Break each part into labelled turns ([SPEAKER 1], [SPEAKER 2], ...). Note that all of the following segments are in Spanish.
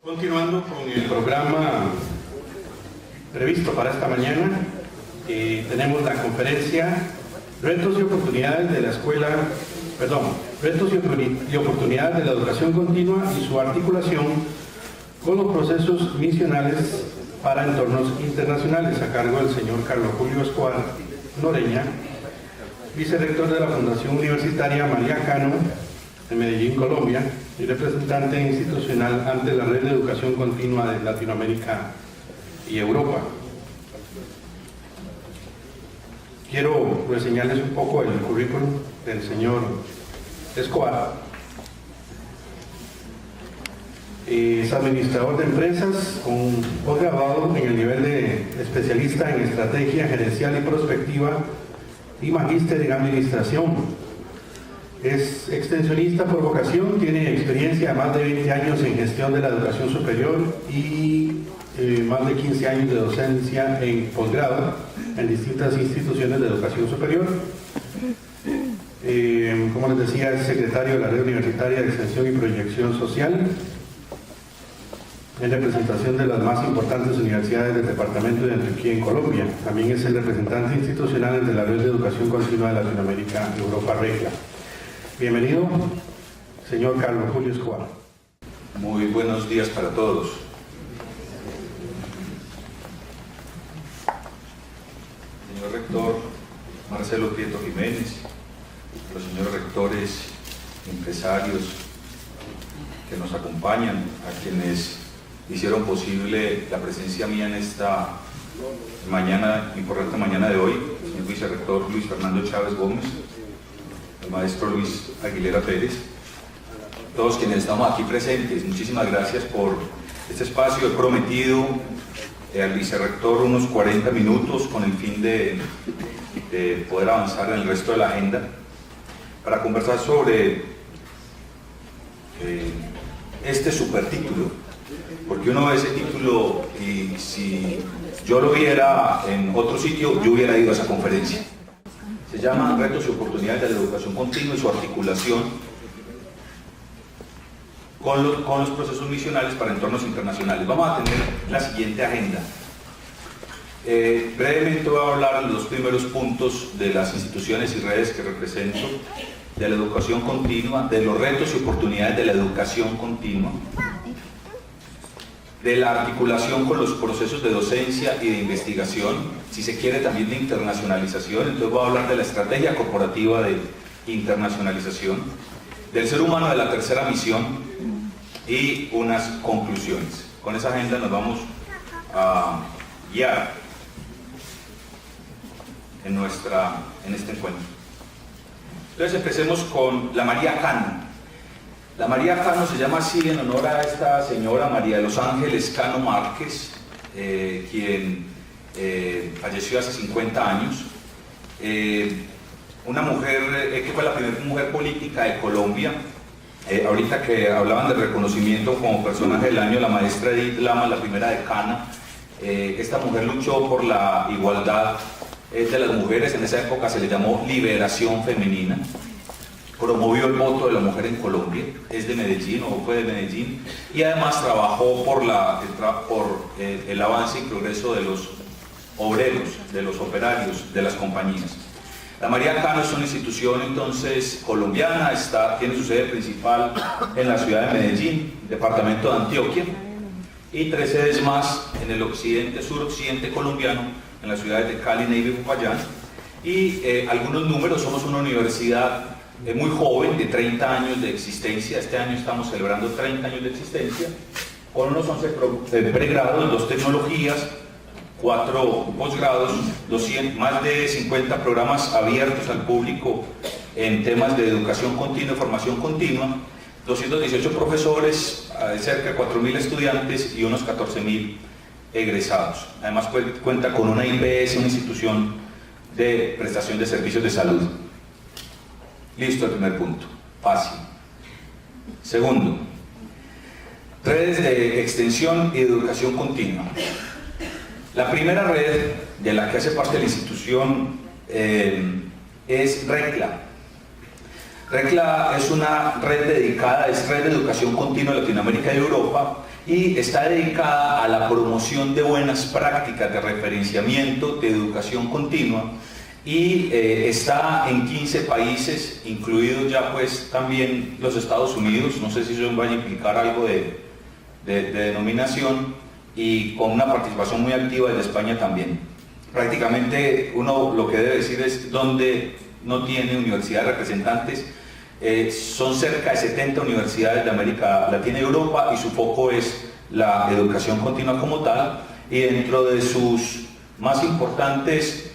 [SPEAKER 1] Continuando con el programa previsto para esta mañana, tenemos la conferencia Retos y oportunidades de la escuela, retos y oportunidades de la educación continua y su articulación con los procesos misionales para entornos internacionales, a cargo del señor Carlos Julio Escobar Noreña, vicerrector de la Fundación Universitaria María Cano de Medellín, Colombia, y representante institucional ante la Red de Educación Continua de Latinoamérica y Europa. Quiero reseñarles un poco el currículum del señor Escobar. Es administrador de empresas con posgrado en el nivel de especialista en estrategia gerencial y prospectiva y magíster en administración. Es extensionista por vocación, tiene experiencia de más de 20 años en gestión de la educación superior y más de 15 años de docencia en posgrado en distintas instituciones de educación superior. Como les decía, es secretario de la Red Universitaria de Extensión y Proyección Social, en representación de las más importantes universidades del departamento de Antioquia en Colombia. También es el representante institucional de la Red de Educación Continua de Latinoamérica y Europa Regla. Bienvenido, señor Carlos Julio Escobar.
[SPEAKER 2] Muy buenos días para todos. Señor rector Marcelo Prieto Jiménez, los señores rectores, empresarios que nos acompañan, a quienes hicieron posible la presencia mía en esta mañana, importante mañana de hoy, señor vicerrector Luis Fernando Chávez Gómez, el maestro Luis Aguilera Pérez, todos quienes estamos aquí presentes, muchísimas gracias por este espacio. He prometido al vicerrector unos 40 minutos con el fin de poder avanzar en el resto de la agenda para conversar sobre este supertítulo, porque uno ve ese título y si yo lo viera en otro sitio, yo hubiera ido a esa conferencia. Se llama Retos y oportunidades de la educación continua y su articulación con los procesos misionales para entornos internacionales. Vamos a tener la siguiente agenda. Brevemente voy a hablar de los primeros puntos de las instituciones y redes que represento, de la educación continua, de los retos y oportunidades de la educación continua, de la articulación con los procesos de docencia y de investigación, si se quiere también de internacionalización. Entonces voy a hablar de la estrategia corporativa de internacionalización, del ser humano de la tercera misión y unas conclusiones. Con esa agenda nos vamos a guiar en este encuentro. Entonces empecemos con la María Cano. La María Cano se llama así en honor a esta señora María de los Ángeles Cano Márquez, quien falleció hace 50 años. Una mujer que fue la primera mujer política de Colombia. Ahorita que hablaban de reconocimiento como personaje del año, la maestra Edith Lama, la primera decana. Esta mujer luchó por la igualdad de las mujeres, en esa época se le llamó liberación femenina. Promovió el voto de la mujer en Colombia, es de Medellín o fue de Medellín, y además trabajó por el avance y progreso de los obreros, de los operarios, de las compañías. La María Cano es una institución entonces colombiana, tiene su sede principal en la ciudad de Medellín, departamento de Antioquia, y 3 sedes más en el occidente, suroccidente colombiano, en las ciudades de Cali, Neiva y Popayán. Y algunos números: somos una universidad muy joven, de 30 años de existencia. Este año estamos celebrando 30 años de existencia, con unos 11 pregrados, 2 tecnologías, 4 posgrados, más de 50 programas abiertos al público en temas de educación continua y formación continua, 218 profesores, cerca de 4.000 estudiantes y unos 14.000 egresados. Además cuenta con una IPS, una institución de prestación de servicios de salud. Listo, el primer punto, fácil. Segundo, redes de extensión y educación continua. La primera red de la que hace parte la institución es RECLA. RECLA es una red dedicada, es Red de Educación Continua de Latinoamérica y Europa, y está dedicada a la promoción de buenas prácticas de referenciamiento de educación continua, y está en 15 países, incluidos ya pues también los Estados Unidos. No sé si eso vaya a implicar algo de denominación, y con una participación muy activa desde España también. Prácticamente uno lo que debe decir es donde no tiene universidades representantes. Son cerca de 70 universidades de América Latina y Europa, y su foco es la educación continua como tal, y dentro de sus más importantes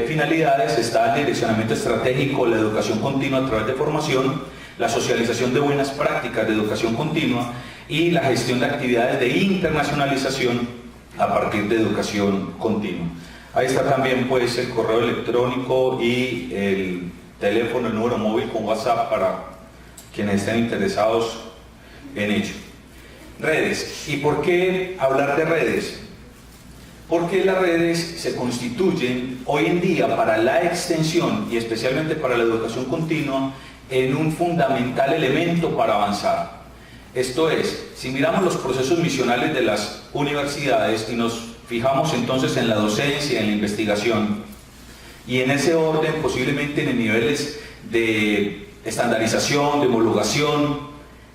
[SPEAKER 2] finalidades está el direccionamiento estratégico, la educación continua a través de formación, la socialización de buenas prácticas de educación continua y la gestión de actividades de internacionalización a partir de educación continua. Ahí está también pues el correo electrónico y el teléfono, el número móvil con WhatsApp para quienes estén interesados en ello. Redes. ¿Y por qué hablar de redes? Porque las redes se constituyen hoy en día para la extensión y especialmente para la educación continua en un fundamental elemento para avanzar. Esto es, si miramos los procesos misionales de las universidades y nos fijamos entonces en la docencia, en la investigación, y en ese orden posiblemente en niveles de estandarización, de homologación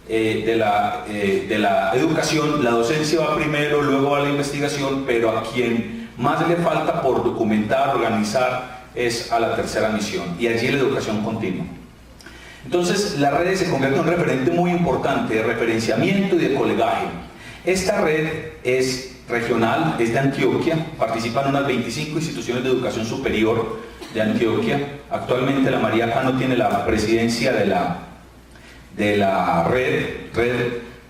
[SPEAKER 2] de la educación, la docencia va primero, luego va la investigación, pero a quien más le falta por documentar, organizar, es a la tercera misión, y allí la educación continua. Entonces las redes se convierten en un referente muy importante de referenciamiento y de colegaje. Esta red es regional, es de Antioquia, participan unas 25 instituciones de educación superior de Antioquia. Actualmente la María Cano tiene la presidencia de la red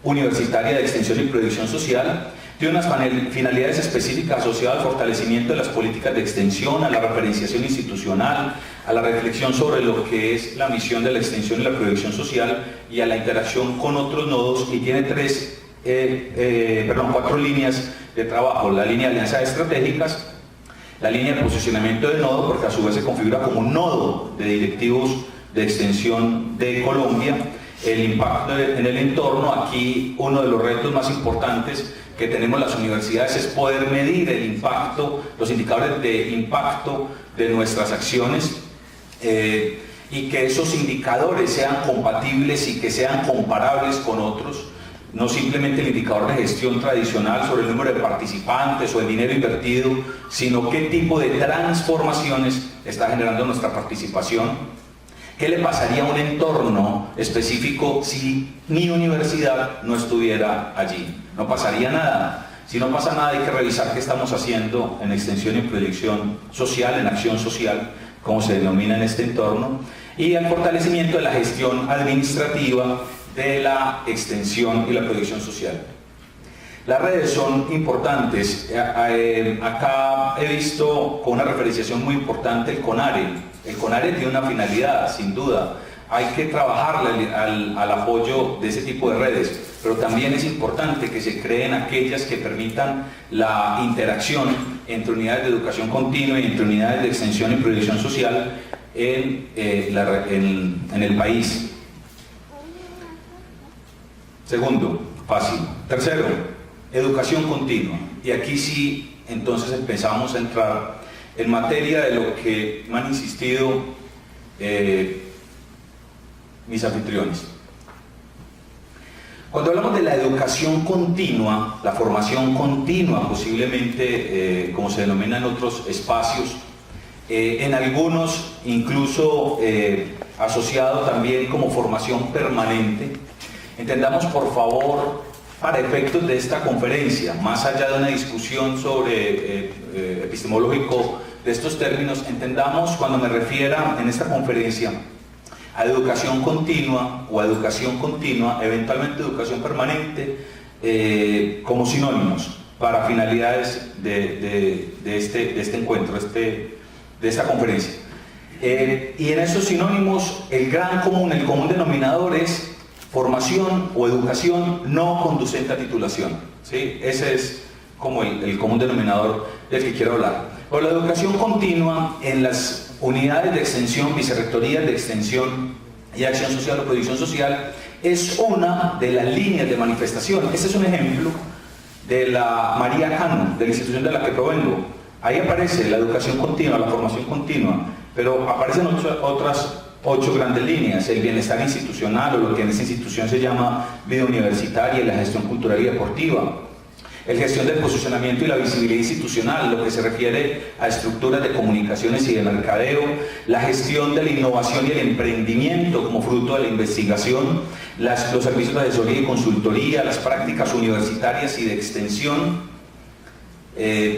[SPEAKER 2] universitaria de extensión y proyección social. Tiene unas finalidades específicas asociadas al fortalecimiento de las políticas de extensión, a la referenciación institucional, a la reflexión sobre lo que es la misión de la extensión y la proyección social, y a la interacción con otros nodos, y tiene 4 líneas de trabajo: la línea de alianzas estratégicas, la línea de posicionamiento de nodo, porque a su vez se configura como un nodo de directivos de extensión de Colombia, el impacto en el entorno. Aquí uno de los retos más importantes que tenemos las universidades es poder medir el impacto, los indicadores de impacto de nuestras acciones, y que esos indicadores sean compatibles y que sean comparables con otros. No simplemente el indicador de gestión tradicional sobre el número de participantes o el dinero invertido, sino qué tipo de transformaciones está generando nuestra participación. ¿Qué le pasaría a un entorno específico si mi universidad no estuviera allí? No pasaría nada. Si no pasa nada, hay que revisar qué estamos haciendo en extensión y proyección social, en acción social, como se denomina en este entorno, y el fortalecimiento de la gestión administrativa de la extensión y la proyección social. Las redes son importantes. Acá he visto con una referenciación muy importante el CONARE. El CONARE tiene una finalidad, sin duda. Hay que trabajarle al apoyo de ese tipo de redes, pero también es importante que se creen aquellas que permitan la interacción entre unidades de educación continua y entre unidades de extensión y proyección social en el país. Segundo, fácil. Tercero, educación continua. Y aquí sí, entonces empezamos a entrar en materia de lo que me han insistido mis anfitriones. Cuando hablamos de la educación continua, la formación continua, posiblemente como se denomina en otros espacios, en algunos incluso asociado también como formación permanente, entendamos por favor, para efectos de esta conferencia, más allá de una discusión sobre epistemológico de estos términos, entendamos cuando me refiera en esta conferencia a educación continua o a educación continua, eventualmente educación permanente, como sinónimos para finalidades de este encuentro, de esta conferencia. Y en esos sinónimos el común denominador es formación o educación no conducente a titulación, ¿sí? Ese es como el común denominador del que quiero hablar. Pero la educación continua en las unidades de extensión, vicerrectorías de extensión y acción social o proyección social, es una de las líneas de manifestación. Este es un ejemplo de la María Cano, de la institución de la que provengo. Ahí aparece la educación continua, la formación continua, pero aparecen otras 8 grandes líneas: el bienestar institucional, o lo que en esta institución se llama vida universitaria y la gestión cultural y deportiva; el gestión del posicionamiento y la visibilidad institucional, lo que se refiere a estructuras de comunicaciones y de mercadeo; la gestión de la innovación y el emprendimiento como fruto de la investigación; los servicios de asesoría y consultoría; las prácticas universitarias y de extensión;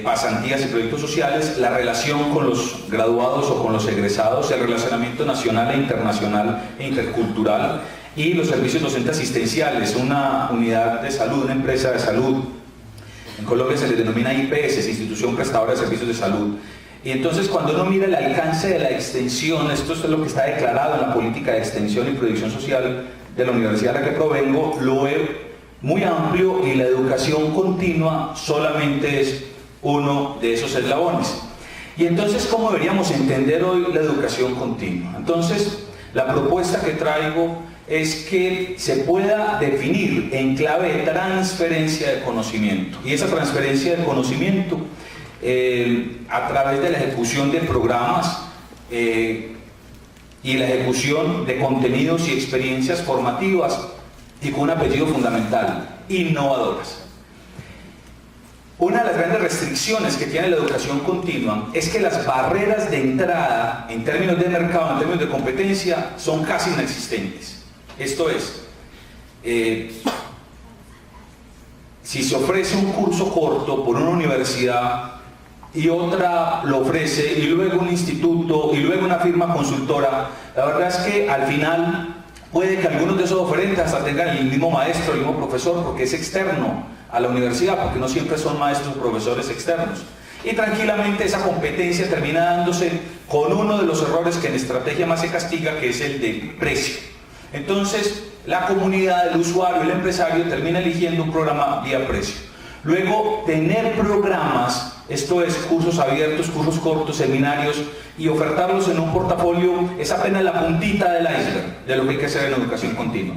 [SPEAKER 2] pasantías y proyectos sociales; la relación con los graduados o con los egresados; el relacionamiento nacional e internacional e intercultural; y los servicios docentes asistenciales, una unidad de salud, una empresa de salud. En Colombia se les denomina IPS, Institución Prestadora de Servicios de Salud. Y entonces, cuando uno mira el alcance de la extensión, esto es lo que está declarado en la política de extensión y proyección social de la universidad a la que provengo, lo ve muy amplio, y la educación continua solamente es uno de esos eslabones. Y entonces, ¿cómo deberíamos entender hoy la educación continua? Entonces, la propuesta que traigo es que se pueda definir en clave de transferencia de conocimiento, y esa transferencia de conocimiento a través de la ejecución de programas y la ejecución de contenidos y experiencias formativas, y con un apellido fundamental: innovadoras. Una de las grandes restricciones que tiene la educación continua es que las barreras de entrada en términos de mercado, en términos de competencia, son casi inexistentes. Esto es, si se ofrece un curso corto por una universidad y otra lo ofrece, y luego un instituto, y luego una firma consultora, la verdad es que al final puede que algunos de esos oferentes hasta tengan el mismo maestro, el mismo profesor, porque es externo a la universidad, porque no siempre son maestros o profesores externos. Y tranquilamente esa competencia termina dándose con uno de los errores que en estrategia más se castiga, que es el de precio. Entonces, la comunidad, el usuario, el empresario termina eligiendo un programa vía precio. Luego, tener programas, esto es, cursos abiertos, cursos cortos, seminarios, y ofertarlos en un portafolio, es apenas la puntita del iceberg de lo que hay que hacer en educación continua.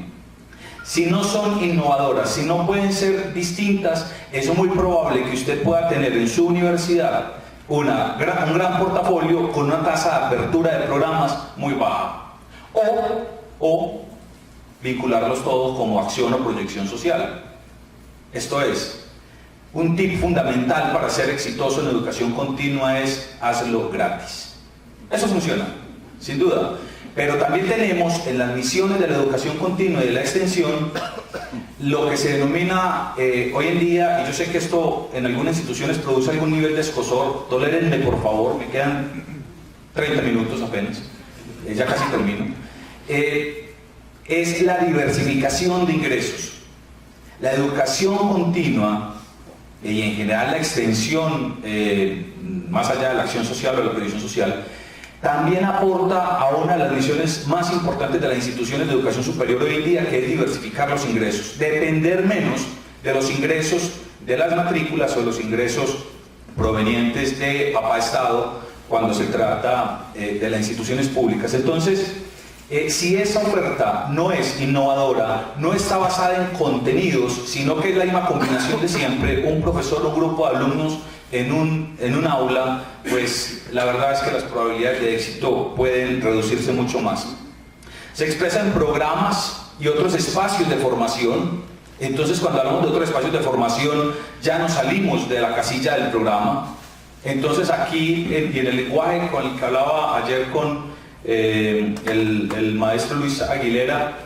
[SPEAKER 2] Si no son innovadoras, si no pueden ser distintas, es muy probable que usted pueda tener en su universidad un gran portafolio con una tasa de apertura de programas muy baja. O vincularlos todos como acción o proyección social. Esto es, un tip fundamental para ser exitoso en educación continua es: hazlo gratis. Eso funciona, sin duda. Pero también tenemos en las misiones de la educación continua y de la extensión lo que se denomina hoy en día, y yo sé que esto en algunas instituciones produce algún nivel de escozor, tolérenme por favor, me quedan 30 minutos apenas, ya casi termino. Es la diversificación de ingresos. La educación continua y en general la extensión, más allá de la acción social o la proyección social, también aporta a una de las misiones más importantes de las instituciones de educación superior hoy en día, que es diversificar los ingresos, depender menos de los ingresos de las matrículas o de los ingresos provenientes de papá Estado cuando se trata de las instituciones públicas. Entonces, si esa oferta no es innovadora, no está basada en contenidos, sino que es la misma combinación de siempre, un profesor o un grupo de alumnos en un aula, pues la verdad es que las probabilidades de éxito pueden reducirse mucho más. Se expresa en programas y otros espacios de formación. Entonces, cuando hablamos de otros espacios de formación, ya nos salimos de la casilla del programa. Entonces, aquí en el lenguaje con el que hablaba ayer con el maestro Luis Aguilera,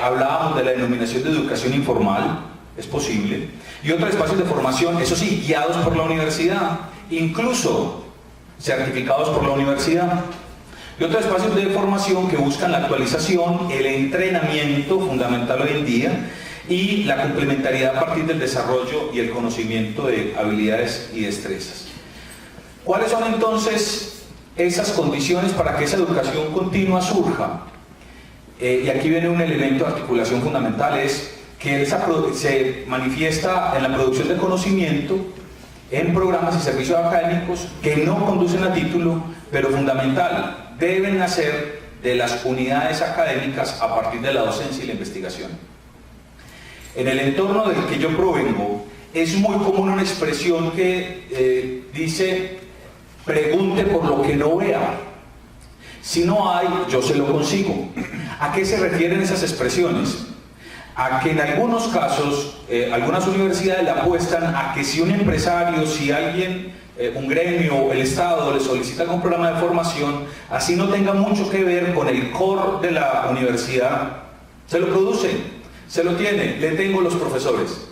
[SPEAKER 2] hablábamos de la denominación de educación informal, es posible, y otros espacios de formación, eso sí, guiados por la universidad, incluso certificados por la universidad, y otros espacios de formación que buscan la actualización, el entrenamiento fundamental hoy en día, y la complementariedad a partir del desarrollo y el conocimiento de habilidades y destrezas. ¿Cuáles son entonces esas condiciones para que esa educación continua surja? Y aquí viene un elemento de articulación fundamental, es que se manifiesta en la producción de conocimiento, en programas y servicios académicos que no conducen a título, pero fundamental, deben nacer de las unidades académicas a partir de la docencia y la investigación. En el entorno del que yo provengo, es muy común una expresión que dice: pregunte por lo que no vea. Si no hay, yo se lo consigo. ¿A qué se refieren esas expresiones? A que en algunos casos, algunas universidades le apuestan a que si un empresario, si alguien, un gremio, el Estado le solicita algún programa de formación, así no tenga mucho que ver con el core de la universidad, se lo produce, se lo tiene, le tengo los profesores.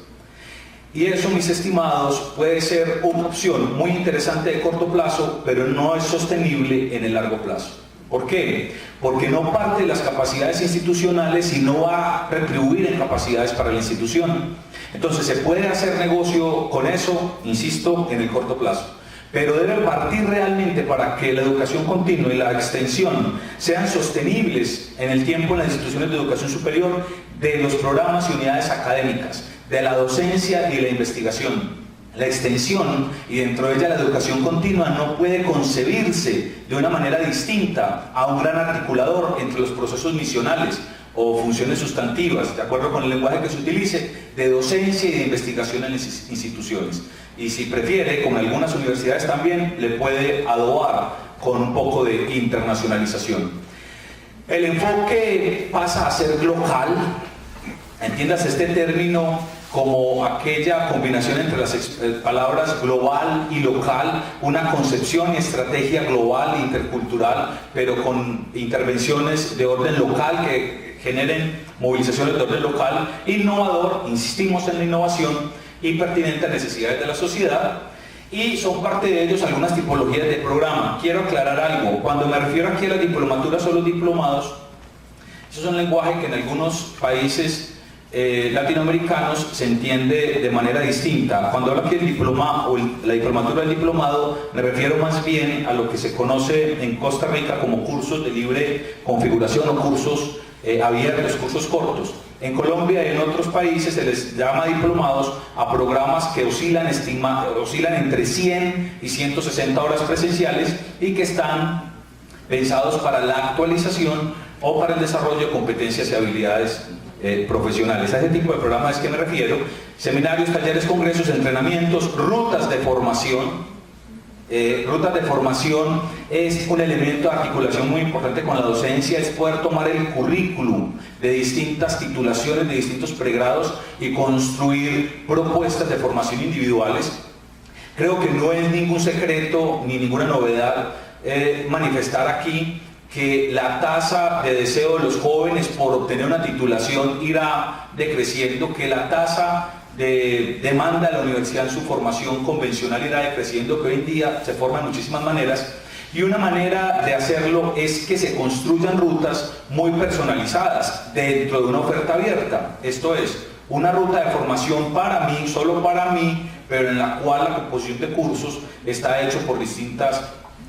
[SPEAKER 2] Y eso, mis estimados, puede ser una opción muy interesante de corto plazo, pero no es sostenible en el largo plazo. ¿Por qué? Porque no parte de las capacidades institucionales y no va a retribuir en capacidades para la institución. Entonces se puede hacer negocio con eso, insisto, en el corto plazo. Pero debe partir realmente, para que la educación continua y la extensión sean sostenibles en el tiempo en las instituciones de educación superior, de los programas y unidades académicas, de la docencia y la investigación. La extensión, y dentro de ella la educación continua, no puede concebirse de una manera distinta a un gran articulador entre los procesos misionales o funciones sustantivas, de acuerdo con el lenguaje que se utilice, de docencia y de investigación en las instituciones. Y si prefiere, como algunas universidades también, le puede adobar con un poco de internacionalización. El enfoque pasa a ser local, entiendas este término como aquella combinación entre las palabras global y local, una concepción y estrategia global e intercultural, pero con intervenciones de orden local que generen movilizaciones de orden local, innovador, insistimos en la innovación, y pertinente a necesidades de la sociedad, y son parte de ellos algunas tipologías de programa. Quiero aclarar algo: cuando me refiero aquí a las diplomaturas o los diplomados, eso es un lenguaje que en algunos países latinoamericanos se entiende de manera distinta. Cuando hablo aquí del diploma o la diplomatura del diplomado, me refiero más bien a lo que se conoce en Costa Rica como cursos de libre configuración o cursos abiertos, cursos cortos. En Colombia y en otros países se les llama diplomados a programas que oscilan entre 100 y 160 horas presenciales y que están pensados para la actualización o para el desarrollo de competencias y habilidades profesionales. A ese tipo de programas es que me refiero: seminarios, talleres, congresos, entrenamientos, rutas de formación. Rutas de formación es un elemento de articulación muy importante con la docencia, es poder tomar el currículum de distintas titulaciones, de distintos pregrados y construir propuestas de formación individuales. Creo que no es ningún secreto ni ninguna novedad manifestar aquí que la tasa de deseo de los jóvenes por obtener una titulación irá decreciendo, que la tasa de demanda de la universidad en su formación convencional irá decreciendo, que hoy en día se forman muchísimas maneras, y una manera de hacerlo es que se construyan rutas muy personalizadas dentro de una oferta abierta. Esto es, una ruta de formación para mí, solo para mí, pero en la cual la composición de cursos está hecho por distintas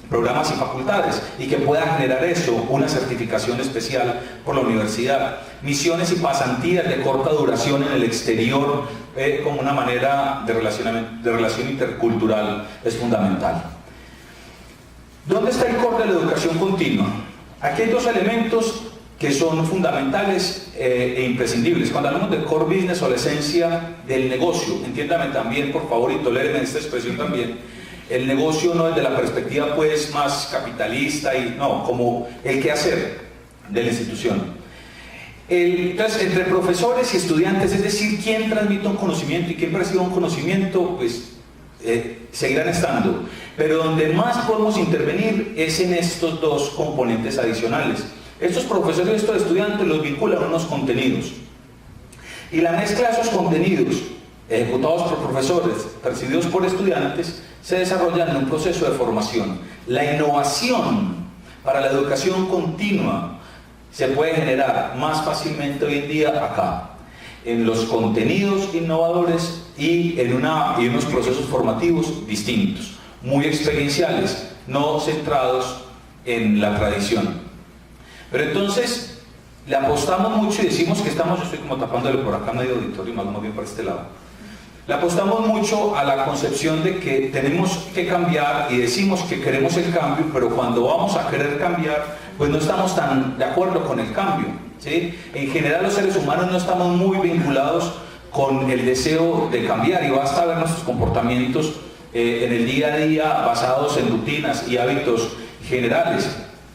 [SPEAKER 2] programas y facultades, y que pueda generar eso, una certificación especial por la universidad. Misiones y pasantías de corta duración en el exterior como una manera de relación intercultural es fundamental. ¿Dónde está el core de la educación continua? Aquí hay dos elementos que son fundamentales e imprescindibles. Cuando hablamos del core business o la esencia del negocio, entiéndame también, por favor, y tolérenme esta expresión también. El negocio no desde la perspectiva pues más capitalista, y no, como el quehacer de la institución. Entonces, entre profesores y estudiantes, es decir, quién transmite un conocimiento y quién recibe un conocimiento, pues seguirán estando. Pero donde más podemos intervenir es en estos dos componentes adicionales. Estos profesores y estos estudiantes los vinculan a unos contenidos. Y la mezcla de esos contenidos, ejecutados por profesores, percibidos por estudiantes, se desarrollan en un proceso de formación. La innovación para la educación continua se puede generar más fácilmente hoy en día acá, en los contenidos innovadores y en unos procesos formativos distintos, muy experienciales, no centrados en la tradición. Pero entonces le apostamos mucho y decimos que estamos, yo estoy como tapándole por acá medio auditorio, más bien por este lado. Le apostamos mucho a la concepción de que tenemos que cambiar y decimos que queremos el cambio, pero cuando vamos a querer cambiar pues no estamos tan de acuerdo con el cambio, ¿sí? En general los seres humanos no estamos muy vinculados con el deseo de cambiar, y basta ver nuestros comportamientos en el día a día basados en rutinas y hábitos generales.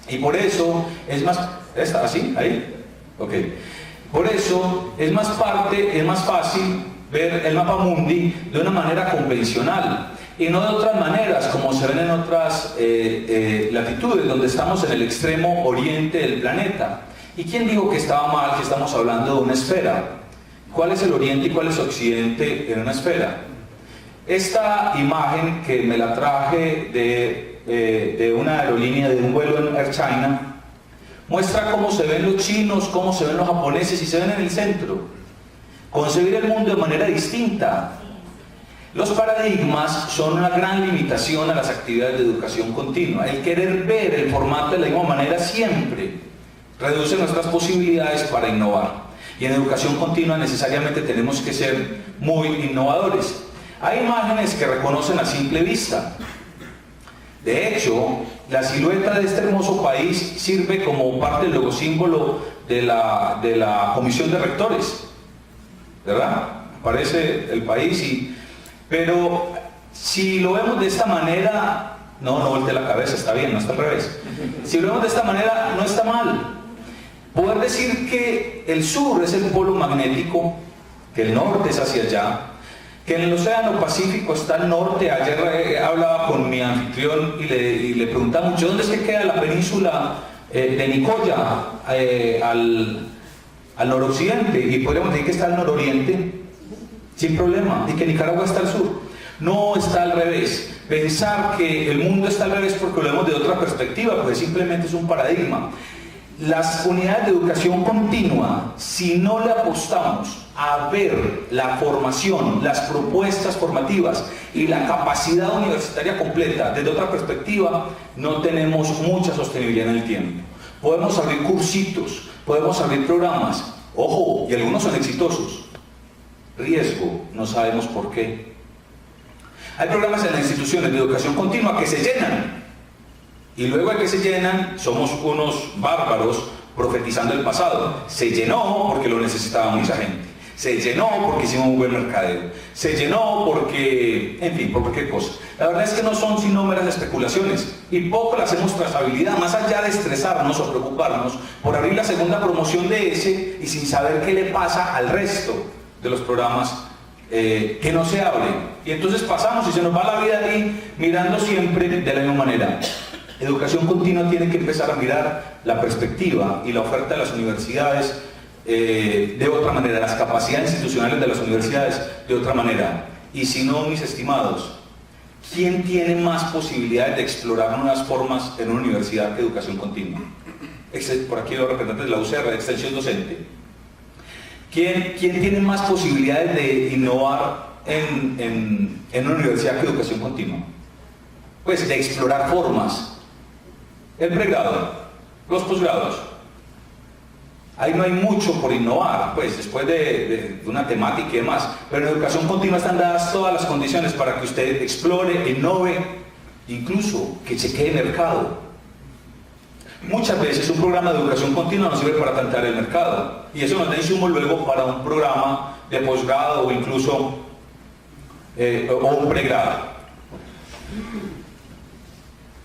[SPEAKER 2] Y por eso es más... ¿Está así? ¿Ahí? Ok. Por eso es más fácil ver el mapa mundi de una manera convencional y no de otras maneras como se ven en otras latitudes, donde estamos en el extremo oriente del planeta. ¿Y quién dijo que estaba mal, que estamos hablando de una esfera? ¿Cuál es el oriente y cuál es el occidente en una esfera? Esta imagen, que me la traje de una aerolínea, de un vuelo en Air China, muestra cómo se ven los chinos, cómo se ven los japoneses y se ven en el centro. Concebir el mundo de manera distinta. Los paradigmas son una gran limitación a las actividades de educación continua. El querer ver el formato de la misma manera siempre reduce nuestras posibilidades para innovar. Y en educación continua necesariamente tenemos que ser muy innovadores. Hay imágenes que reconocen a simple vista. De hecho, la silueta de este hermoso país sirve como parte del logosímbolo de la Comisión de Rectores, ¿verdad? Aparece el país, pero si lo vemos de esta manera, no voltee la cabeza, está bien, no está al revés. Si lo vemos de esta manera, no está mal. Poder decir que el sur es el polo magnético, que el norte es hacia allá, que en el Océano Pacífico está el norte. Ayer hablaba con mi anfitrión y le preguntaba mucho dónde es que queda la península de Nicoya al noroccidente, y podríamos decir que está al nororiente sin problema, y que Nicaragua está al sur. No, está al revés. Pensar que el mundo está al revés porque lo vemos de otra perspectiva, pues simplemente es un paradigma. Las unidades de educación continua, si no le apostamos a ver la formación, las propuestas formativas y la capacidad universitaria completa desde otra perspectiva, no tenemos mucha sostenibilidad en el tiempo. Podemos abrir cursitos, podemos abrir programas, ojo, y algunos son exitosos. Riesgo, no sabemos por qué. Hay programas en las instituciones de educación continua que se llenan, y luego de que se llenan, somos unos bárbaros profetizando el pasado. Se llenó porque lo necesitaba mucha gente. Se llenó porque hicimos un buen mercadeo. Se llenó porque, en fin, por cualquier cosa. La verdad es que no son sino meras especulaciones, y poco le hacemos trazabilidad, más allá de estresarnos o preocuparnos por abrir la segunda promoción de ese y sin saber qué le pasa al resto de los programas que no se abren. Y entonces pasamos y se nos va la vida ahí mirando siempre de la misma manera. Educación continua tiene que empezar a mirar la perspectiva y la oferta de las universidades de otra manera, las capacidades institucionales de las universidades de otra manera. Y si no, mis estimados, ¿quién tiene más posibilidades de explorar nuevas formas en una universidad que educación continua? Por aquí veo representantes de la UCR, de extensión docente. ¿Quién tiene más posibilidades de innovar en una universidad que educación continua? Pues de explorar formas. El pregrado, los posgrados. Ahí no hay mucho por innovar, pues después de una temática y demás, pero en educación continua están dadas todas las condiciones para que usted explore, innove, incluso que chequee el mercado. Muchas veces un programa de educación continua nos sirve para tantear el mercado, y eso nos da insumos luego para un programa de posgrado o incluso o un pregrado.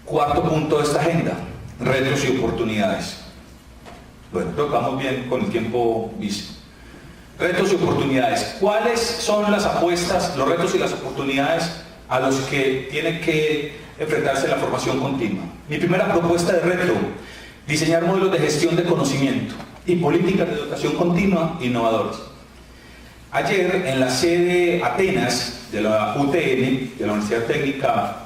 [SPEAKER 2] Cuarto punto de esta agenda: retos y oportunidades. Bueno, creo que vamos bien con el tiempo, vice. Retos y oportunidades. ¿Cuáles son las apuestas, los retos y las oportunidades a los que tiene que enfrentarse la formación continua? Mi primera propuesta de reto: diseñar modelos de gestión de conocimiento y políticas de educación continua innovadores. Ayer, en la sede Atenas de la UTN, de la Universidad Técnica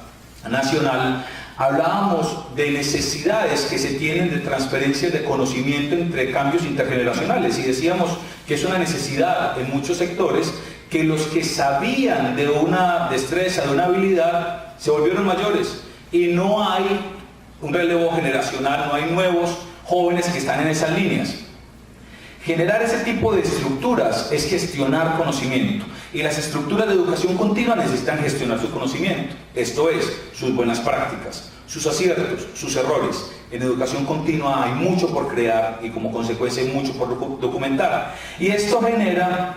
[SPEAKER 2] Nacional, hablábamos de necesidades que se tienen de transferencia de conocimiento entre cambios intergeneracionales, y decíamos que es una necesidad en muchos sectores, que los que sabían de una destreza, de una habilidad, se volvieron mayores y no hay un relevo generacional, no hay nuevos jóvenes que están en esas líneas. Generar ese tipo de estructuras es gestionar conocimiento, y las estructuras de educación continua necesitan gestionar su conocimiento, esto es, sus buenas prácticas, sus aciertos, sus errores, En educación continua hay mucho por crear y como consecuencia hay mucho por documentar. Y esto genera,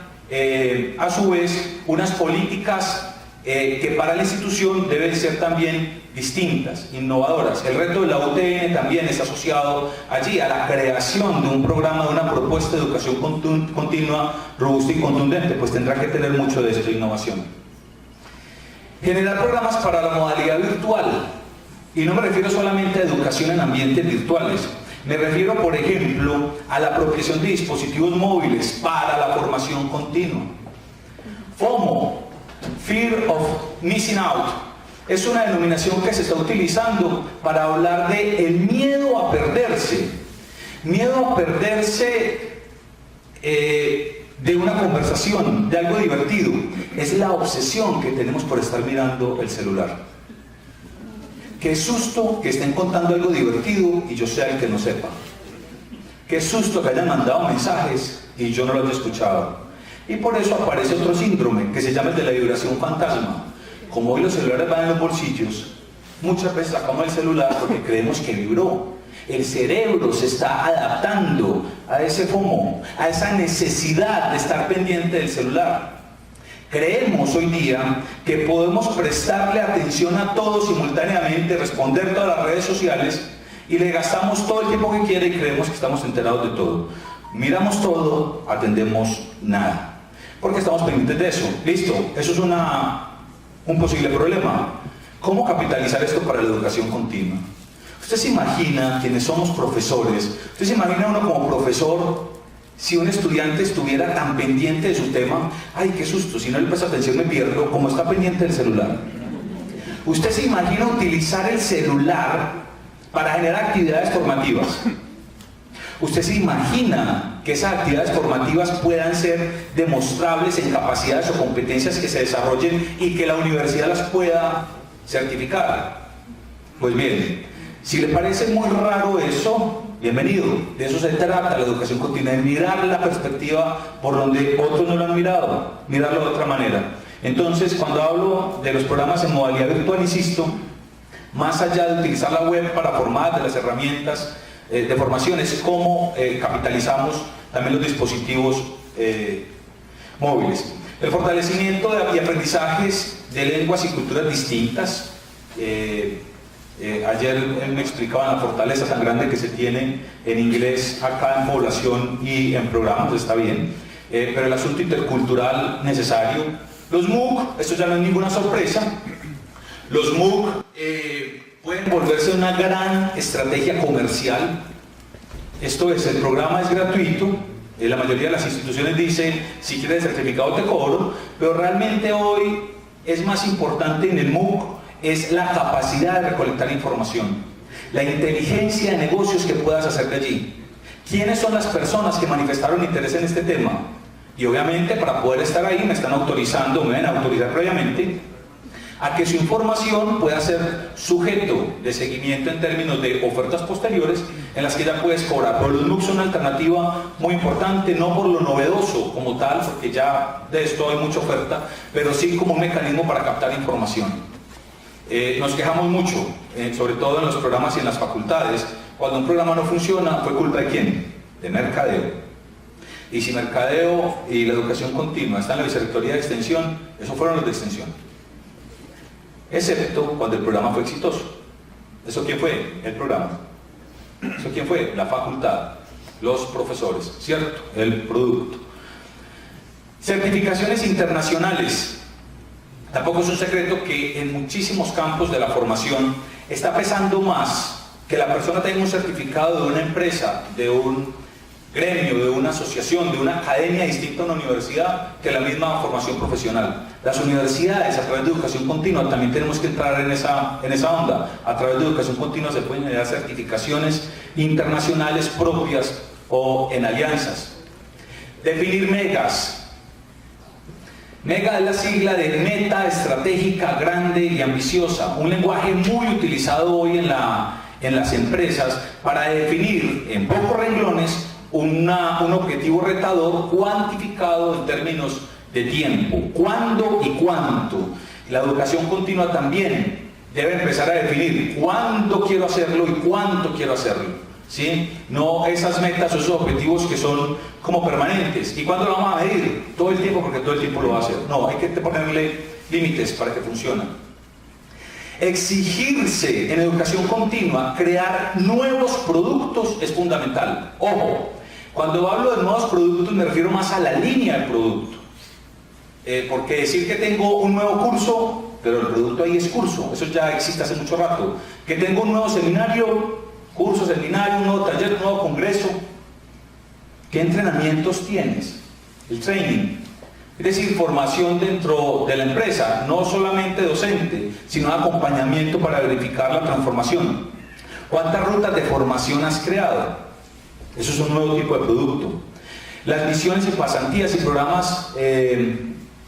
[SPEAKER 2] a su vez, unas políticas que para la institución deben ser también distintas, innovadoras. El reto de la UTN también está asociado allí a la creación de un programa, de una propuesta de educación continua, robusta y contundente, pues tendrá que tener mucho de esto, innovación. Generar programas para la modalidad virtual, y no me refiero solamente a educación en ambientes virtuales, me refiero, por ejemplo, a la apropiación de dispositivos móviles para la formación continua. FOMO, Fear of Missing Out, es una denominación que se está utilizando para hablar de el miedo a perderse. Miedo a perderse de una conversación, de algo divertido. Es la obsesión que tenemos por estar mirando el celular. Qué susto que estén contando algo divertido y yo sea el que no sepa. Qué susto que hayan mandado mensajes y yo no los he escuchado. Y por eso aparece otro síndrome que se llama el de la vibración fantasma. Como hoy los celulares van en los bolsillos, muchas veces sacamos el celular porque creemos que vibró. El cerebro se está adaptando a ese FOMO, a esa necesidad de estar pendiente del celular. Creemos hoy día que podemos prestarle atención a todo simultáneamente, responder todas las redes sociales y le gastamos todo el tiempo que quiere y creemos que estamos enterados de todo. Miramos todo, atendemos nada. Porque estamos pendientes de eso. Listo, eso es un posible problema. ¿Cómo capitalizar esto para la educación continua? Usted se imagina, quienes somos profesores, usted se imagina uno como profesor, si un estudiante estuviera tan pendiente de su tema, ¡ay, qué susto! Si no le presta atención me pierdo, como está pendiente del celular. Usted se imagina utilizar el celular para generar actividades formativas. Usted se imagina que esas actividades formativas puedan ser demostrables en capacidades o competencias que se desarrollen y que la universidad las pueda certificar. Pues bien, si le parece muy raro eso, bienvenido. De eso se trata la educación continua, de mirar la perspectiva por donde otros no lo han mirado, mirarlo de otra manera. Entonces, cuando hablo de los programas en modalidad virtual, insisto, más allá de utilizar la web para formar, de las herramientas de formación, es cómo capitalizamos también los dispositivos móviles. El fortalecimiento y aprendizajes de lenguas y culturas distintas. Ayer me explicaban la fortaleza tan grande que se tiene en inglés acá en población y en programas, está bien, pero el asunto intercultural necesario. Los MOOC, esto ya no es ninguna sorpresa, los MOOC pueden volverse una gran estrategia comercial. Esto es, el programa es gratuito, la mayoría de las instituciones dicen, si quieres el certificado te cobro, pero realmente hoy es más importante en el MOOC, es la capacidad de recolectar información, la inteligencia de negocios que puedas hacer de allí. ¿Quiénes son las personas que manifestaron interés en este tema? Y obviamente para poder estar ahí me están autorizando, me deben autorizar previamente a que su información pueda ser sujeto de seguimiento en términos de ofertas posteriores en las que ya puedes cobrar. Pero los MOOC son una alternativa muy importante, no por lo novedoso como tal, porque ya de esto hay mucha oferta, pero sí como un mecanismo para captar información. Nos quejamos mucho, sobre todo en los programas y en las facultades, cuando un programa no funciona, ¿fue culpa de quién? De mercadeo. Y si mercadeo y la educación continua están en la vicerrectoría de extensión, esos fueron los de extensión. Excepto cuando el programa fue exitoso. ¿Eso quién fue? El programa. ¿Eso quién fue? La facultad, los profesores, ¿cierto? El producto. Certificaciones internacionales. Tampoco es un secreto que en muchísimos campos de la formación está pesando más que la persona tenga un certificado de una empresa, de un gremio, de una asociación, de una academia distinta a una universidad, que la misma formación profesional. Las universidades, a través de educación continua, también tenemos que entrar en esa onda. A través de educación continua se pueden generar certificaciones internacionales propias o en alianzas. Definir megas. Mega es la sigla de meta estratégica, grande y ambiciosa, un lenguaje muy utilizado hoy en las empresas para definir en pocos renglones un objetivo retador cuantificado en términos de tiempo, cuándo y cuánto. La educación continua también debe empezar a definir cuándo quiero hacerlo y cuánto quiero hacerlo, ¿sí? No esas metas o esos objetivos que son como permanentes. ¿Y cuándo lo vamos a medir? Todo el tiempo, porque todo el tiempo lo va a hacer. No, hay que ponerle límites para que funcione. Exigirse en educación continua, crear nuevos productos es fundamental. Ojo, cuando hablo de nuevos productos me refiero más a la línea del producto. Porque decir que tengo un nuevo curso, pero el producto ahí es curso, eso ya existe hace mucho rato. Que tengo un nuevo seminario, curso, seminario, un nuevo taller, un nuevo congreso. ¿Qué entrenamientos tienes? El training. Es decir, formación dentro de la empresa, no solamente docente, sino acompañamiento para verificar la transformación. ¿Cuántas rutas de formación has creado? Eso es un nuevo tipo de producto. Las misiones y pasantías y programas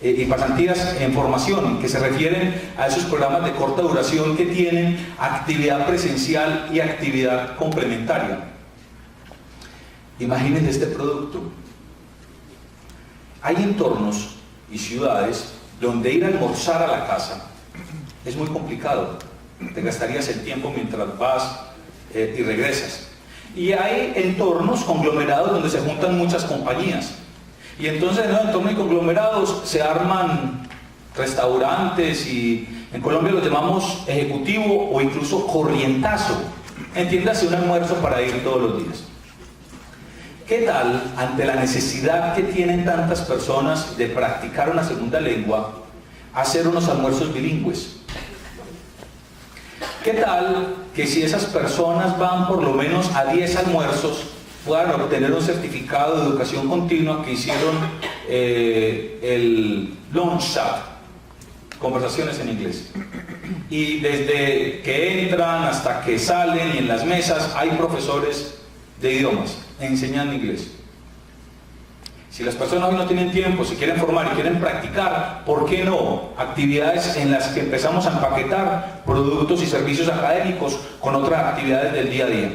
[SPEAKER 2] y pasantías en formación, que se refieren a esos programas de corta duración que tienen actividad presencial y actividad complementaria. Imagínense este producto. Hay entornos y ciudades donde ir a almorzar a la casa es muy complicado. Te gastarías el tiempo mientras vas y regresas. Y hay entornos conglomerados donde se juntan muchas compañías. Y entonces en los entornos y conglomerados se arman restaurantes y en Colombia los llamamos ejecutivo o incluso corrientazo. Entiéndase, un almuerzo para ir todos los días. ¿Qué tal, ante la necesidad que tienen tantas personas de practicar una segunda lengua, hacer unos almuerzos bilingües? ¿Qué tal que si esas personas van por lo menos a 10 almuerzos, puedan obtener un certificado de educación continua que hicieron el Lunch Chat, conversaciones en inglés? Y desde que entran hasta que salen y en las mesas hay profesores de idiomas enseñando inglés. Si las personas hoy no tienen tiempo, si quieren formar y quieren practicar, ¿por qué no? Actividades en las que empezamos a empaquetar productos y servicios académicos con otras actividades del día a día.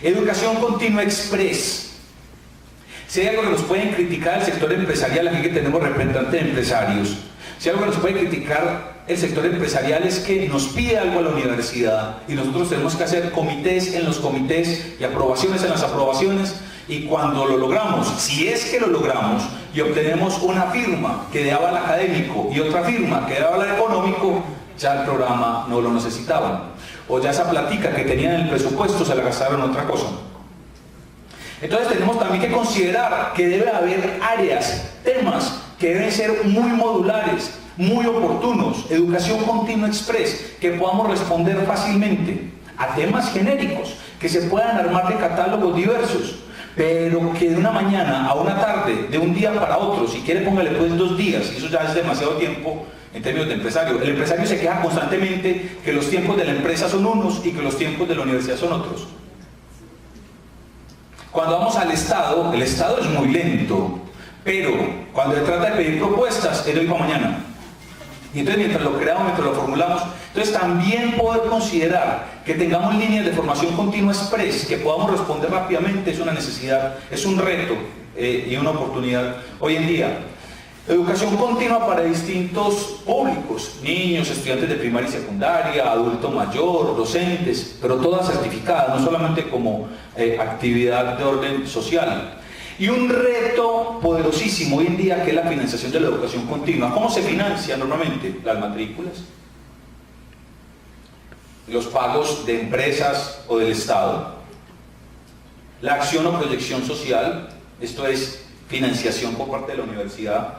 [SPEAKER 2] Educación continua express. Si hay algo que nos pueden criticar el sector empresarial, aquí que tenemos representantes de empresarios, si algo que nos puede criticar el sector empresarial es que nos pide algo a la universidad y nosotros tenemos que hacer comités en los comités y aprobaciones en las aprobaciones, y cuando lo logramos, si es que lo logramos y obtenemos una firma que de aval académico y otra firma que de aval económico, ya el programa no lo necesitaban, o ya esa platica que tenían en el presupuesto se la gastaron en otra cosa. Entonces tenemos también que considerar que debe haber áreas, temas que deben ser muy modulares, muy oportunos, educación continua express, que podamos responder fácilmente a temas genéricos, que se puedan armar de catálogos diversos, pero que de una mañana a una tarde, de un día para otro, si quiere póngale pues 2 días, y eso ya es demasiado tiempo en términos de empresario. El empresario se queja constantemente que los tiempos de la empresa son unos y que los tiempos de la universidad son otros. Cuando vamos al Estado, el Estado es muy lento, pero cuando se trata de pedir propuestas, es de hoy para mañana. Y entonces mientras lo creamos, mientras lo formulamos, entonces también poder considerar que tengamos líneas de formación continua express, que podamos responder rápidamente, es una necesidad, es un reto y una oportunidad hoy en día. Educación continua para distintos públicos, niños, estudiantes de primaria y secundaria, adulto mayor, docentes, pero todas certificadas, no solamente como actividad de orden social. Y un reto poderosísimo hoy en día, que es la financiación de la educación continua. ¿Cómo se financia normalmente? Las matrículas, los pagos de empresas o del Estado, la acción o proyección social, esto es financiación por parte de la universidad.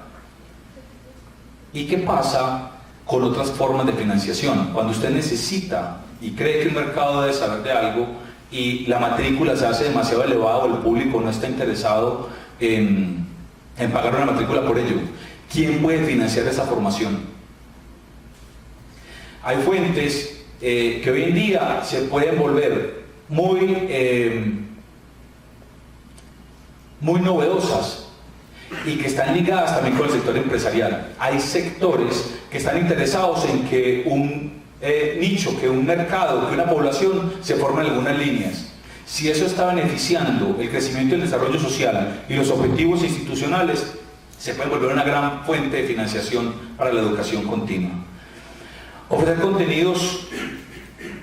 [SPEAKER 2] ¿Y qué pasa con otras formas de financiación? Cuando usted necesita y cree que el mercado debe saber de algo y la matrícula se hace demasiado elevada o el público no está interesado en pagar una matrícula por ello, ¿quién puede financiar esa formación? Hay fuentes que hoy en día se pueden volver muy novedosas y que están ligadas también con el sector empresarial. Hay sectores que están interesados en que un nicho, que un mercado, que una población se forme en algunas líneas. Si eso está beneficiando el crecimiento y el desarrollo social y los objetivos institucionales, se puede volver una gran fuente de financiación para la educación continua. Ofrecer contenidos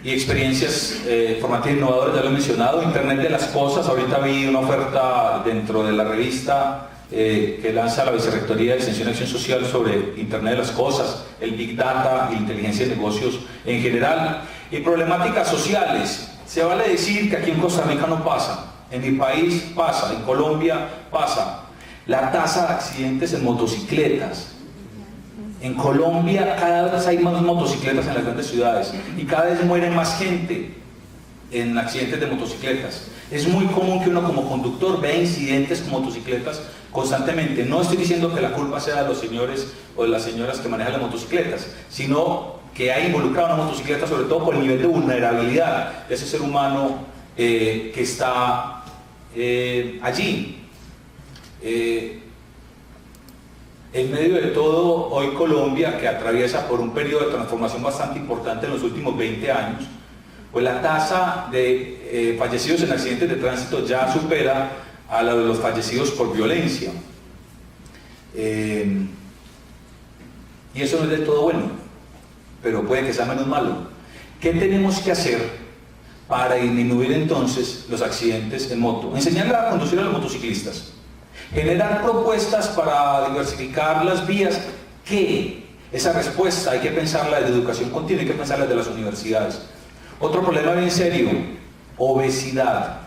[SPEAKER 2] y experiencias formativas innovadoras, ya lo he mencionado. Internet de las cosas, ahorita vi una oferta dentro de la revista que lanza la Vicerrectoría de Extensión y Acción Social sobre Internet de las cosas, el Big Data y la inteligencia de negocios en general. Y problemáticas sociales. Se vale decir que aquí en Costa Rica no pasa, en mi país pasa, en Colombia pasa. La tasa de accidentes en motocicletas. En Colombia cada vez hay más motocicletas en las grandes ciudades y cada vez muere más gente en accidentes de motocicletas. Es muy común que uno como conductor vea incidentes con motocicletas constantemente. No estoy diciendo que la culpa sea de los señores o de las señoras que manejan las motocicletas, sino que hay involucrado una motocicleta, sobre todo por el nivel de vulnerabilidad de ese ser humano que está allí. En medio de todo, hoy Colombia, que atraviesa por un periodo de transformación bastante importante en los últimos 20 años, pues la tasa de fallecidos en accidentes de tránsito ya supera a la de los fallecidos por violencia. Y eso no es del todo bueno, pero puede que sea menos malo. ¿Qué tenemos que hacer para disminuir entonces los accidentes en moto? Enseñarle a conducir a los motociclistas. Generar propuestas para diversificar las vías. ¿Qué? Esa respuesta hay que pensarla desde educación continua, hay que pensarla desde las universidades. Otro problema bien serio, obesidad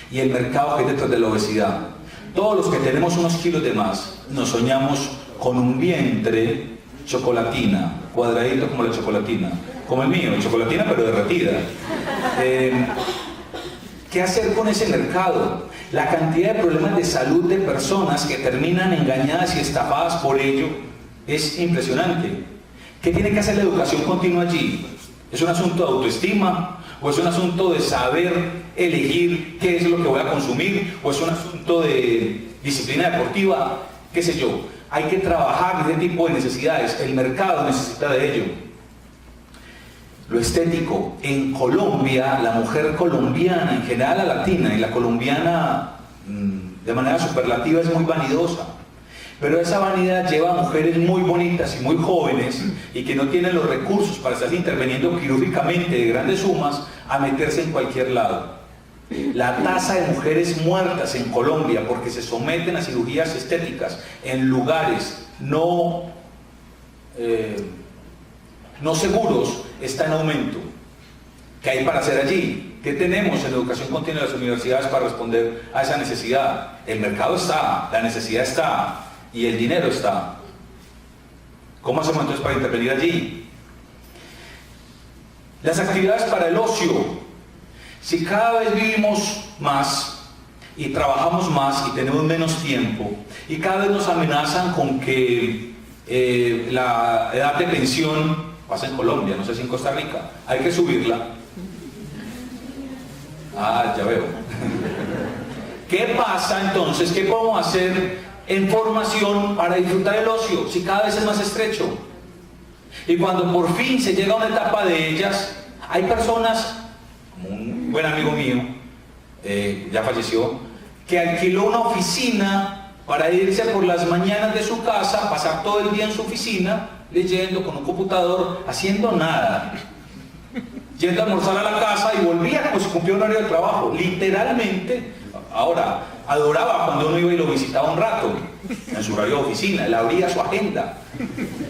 [SPEAKER 2] y el mercado que hay detrás de la obesidad. Todos los que tenemos unos kilos de más nos soñamos con un vientre chocolatina, cuadradito como la chocolatina, como el mío, chocolatina pero derretida. ¿Qué hacer con ese mercado? La cantidad de problemas de salud de personas que terminan engañadas y estafadas por ello es impresionante. ¿Qué tiene que hacer la educación continua allí? ¿Es un asunto de autoestima? ¿O es un asunto de saber elegir qué es lo que voy a consumir? ¿O es un asunto de disciplina deportiva? ¿Qué sé yo? Hay que trabajar en ese tipo de necesidades. El mercado necesita de ello. Lo estético. En Colombia, la mujer colombiana, en general la latina y la colombiana de manera superlativa es muy vanidosa. Pero esa vanidad lleva a mujeres muy bonitas y muy jóvenes y que no tienen los recursos para estar interviniendo quirúrgicamente de grandes sumas a meterse en cualquier lado. La tasa de mujeres muertas en Colombia porque se someten a cirugías estéticas en lugares no seguros está en aumento. ¿Qué hay para hacer allí? ¿Qué tenemos en la educación continua de las universidades para responder a esa necesidad? El mercado está, la necesidad está y el dinero está. ¿Cómo hacemos entonces para intervenir allí? Las actividades para el ocio. Si cada vez vivimos más y trabajamos más y tenemos menos tiempo y cada vez nos amenazan con que la edad de pensión pasa en Colombia, no sé si en Costa Rica, hay que subirla. Ah, ya veo. ¿Qué pasa entonces? ¿Qué podemos hacer en formación para disfrutar el ocio si cada vez es más estrecho? Y cuando por fin se llega a una etapa de ellas, hay personas, como un buen amigo mío, ya falleció, que alquiló una oficina para irse por las mañanas de su casa, pasar todo el día en su oficina, leyendo con un computador, haciendo nada, yendo a almorzar a la casa y volvía como si cumplía un horario de trabajo, literalmente. Ahora, adoraba cuando uno iba y lo visitaba un rato, en su horario de oficina, él abría su agenda,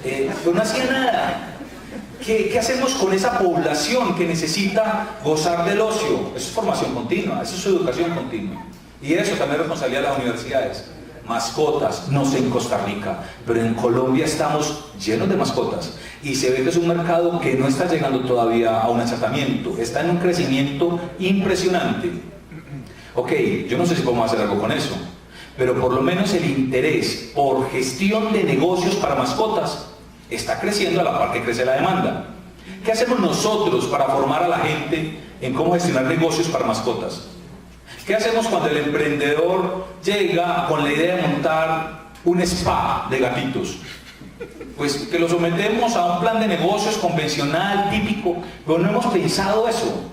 [SPEAKER 2] pero no hacía nada. ¿Qué hacemos con esa población que necesita gozar del ocio? Eso es formación continua, eso es educación continua. Y eso también es responsabilidad de las universidades. Mascotas, no sé en Costa Rica, pero en Colombia estamos llenos de mascotas y se ve que es un mercado que no está llegando todavía a un achatamiento, está en un crecimiento impresionante. Ok, yo no sé si podemos hacer algo con eso, pero por lo menos el interés por gestión de negocios para mascotas está creciendo a la par que crece la demanda. ¿Qué hacemos nosotros para formar a la gente en cómo gestionar negocios para mascotas? ¿Qué hacemos cuando el emprendedor llega con la idea de montar un spa de gatitos? Pues que lo sometemos a un plan de negocios convencional, típico, pero no hemos pensado eso.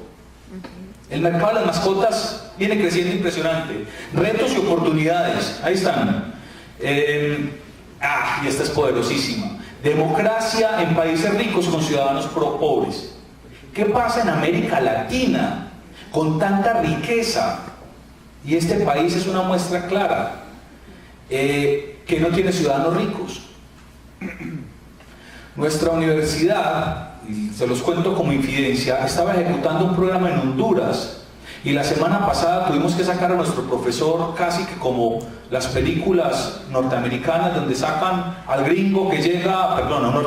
[SPEAKER 2] El mercado de las mascotas viene creciendo impresionante. Retos y oportunidades, ahí están. Y esta es poderosísima. Democracia en países ricos con ciudadanos pobres. ¿Qué pasa en América Latina con tanta riqueza? Y este país es una muestra clara, que no tiene ciudadanos ricos. Nuestra universidad, y se los cuento como infidencia, estaba ejecutando un programa en Honduras y la semana pasada tuvimos que sacar a nuestro profesor casi que como las películas norteamericanas donde sacan al gringo que llega, perdón, no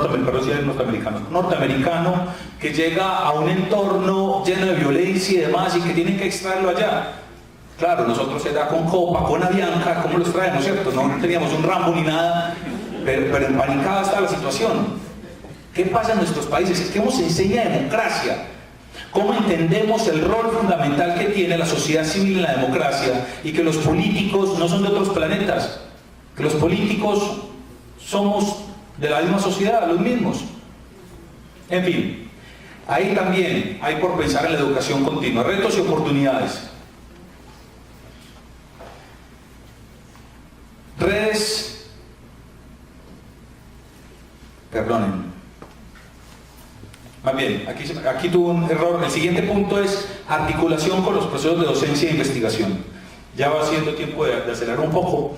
[SPEAKER 2] norteamericano que llega a un entorno lleno de violencia y demás y que tienen que extraerlo allá. Claro, nosotros era con Copa, con Avianca, ¿cómo los traemos, cierto? No teníamos un Rambo ni nada, pero empanicada está la situación. ¿Qué pasa en nuestros países? ¿Cómo se enseña democracia? ¿Cómo entendemos el rol fundamental que tiene la sociedad civil en la democracia y que los políticos no son de otros planetas? Que los políticos somos de la misma sociedad, los mismos. En fin, ahí también hay por pensar en la educación continua, retos y oportunidades. Redes, perdonen. Más bien, aquí tuvo un error. El siguiente punto es articulación con los procesos de docencia e investigación. Ya va siendo tiempo de acelerar un poco.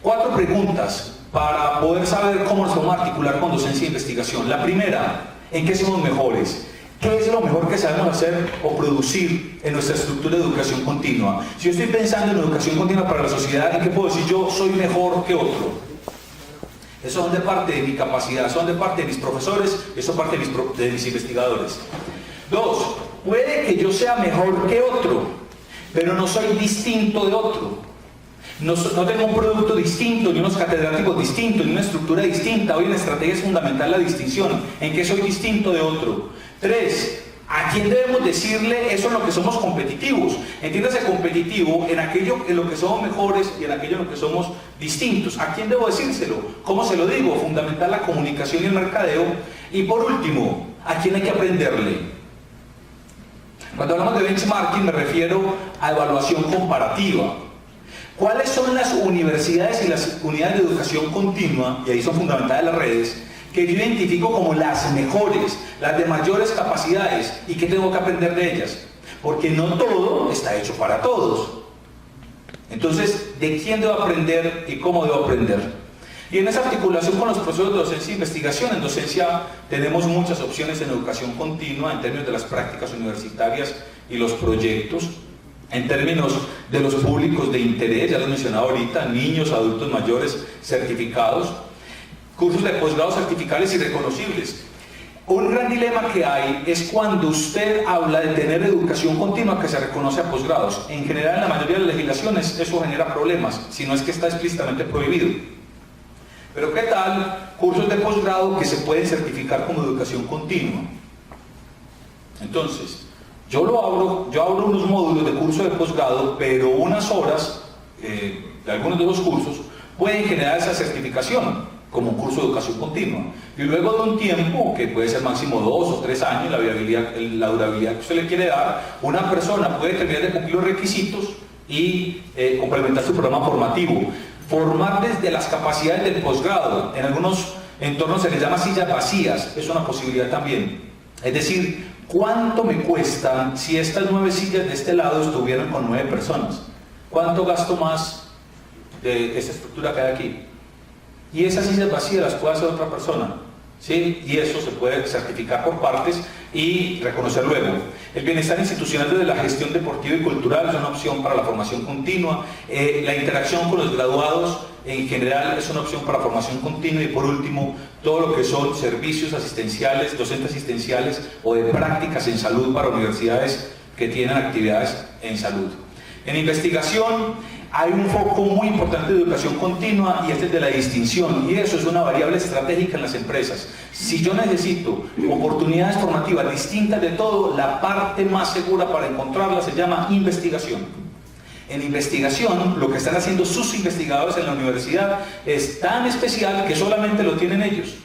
[SPEAKER 2] 4 preguntas para poder saber cómo nos vamos a articular con docencia e investigación. La primera, ¿en qué somos mejores? ¿Qué es lo mejor que sabemos hacer o producir en nuestra estructura de educación continua? Si yo estoy pensando en educación continua para la sociedad, ¿en qué puedo decir yo soy mejor que otro? Eso son de parte de mi capacidad, son de parte de mis profesores, eso parte de mis investigadores. 2, puede que yo sea mejor que otro, pero no soy distinto de otro. No tengo un producto distinto, ni unos catedráticos distintos, ni una estructura distinta. Hoy en la estrategia es fundamental la distinción, en qué soy distinto de otro. 3, ¿a quién debemos decirle eso en lo que somos competitivos? Entiéndase competitivo en aquello en lo que somos mejores y en aquello en lo que somos distintos. ¿A quién debo decírselo? ¿Cómo se lo digo? Fundamental la comunicación y el mercadeo. Y por último, ¿a quién hay que aprenderle? Cuando hablamos de benchmarking me refiero a evaluación comparativa. ¿Cuáles son las universidades y las unidades de educación continua, y ahí son fundamentales las redes, que yo identifico como las mejores, las de mayores capacidades y que tengo que aprender de ellas? Porque no todo está hecho para todos. Entonces, ¿de quién debo aprender y cómo debo aprender? Y en esa articulación con los procesos de docencia e investigación, en docencia tenemos muchas opciones en educación continua en términos de las prácticas universitarias y los proyectos, en términos de los públicos de interés, ya lo he mencionado ahorita, niños, adultos mayores certificados, cursos de posgrado certificables y reconocibles. Un gran dilema que hay es cuando usted habla de tener educación continua que se reconoce a posgrados. En general, en la mayoría de las legislaciones eso genera problemas, si no es que está explícitamente prohibido. Pero ¿qué tal cursos de posgrado que se pueden certificar como educación continua? Entonces, yo abro unos módulos de curso de posgrado, pero unas horas de algunos de los cursos pueden generar esa certificación como un curso de educación continua. Y luego de un tiempo, que puede ser máximo 2 o 3 años, la durabilidad que usted le quiere dar, una persona puede terminar de cumplir los requisitos y complementar su programa formativo. Formar desde las capacidades del posgrado. En algunos entornos se les llama sillas vacías, es una posibilidad también. Es decir, ¿cuánto me cuesta si estas 9 sillas de este lado estuvieran con 9 personas? ¿Cuánto gasto más de esta estructura que hay aquí? Y esas sillas vacías las puede hacer otra persona, ¿sí? Y eso se puede certificar por partes y reconocer luego. El bienestar institucional desde la gestión deportiva y cultural es una opción para la formación continua. La interacción con los graduados en general es una opción para formación continua. Y por último, todo lo que son servicios asistenciales, docentes asistenciales o de prácticas en salud para universidades que tienen actividades en salud. En investigación hay un foco muy importante de educación continua y este es de la distinción, y eso es una variable estratégica en las empresas. Si yo necesito oportunidades formativas distintas de todo, la parte más segura para encontrarlas se llama investigación. En investigación, lo que están haciendo sus investigadores en la universidad es tan especial que solamente lo tienen ellos.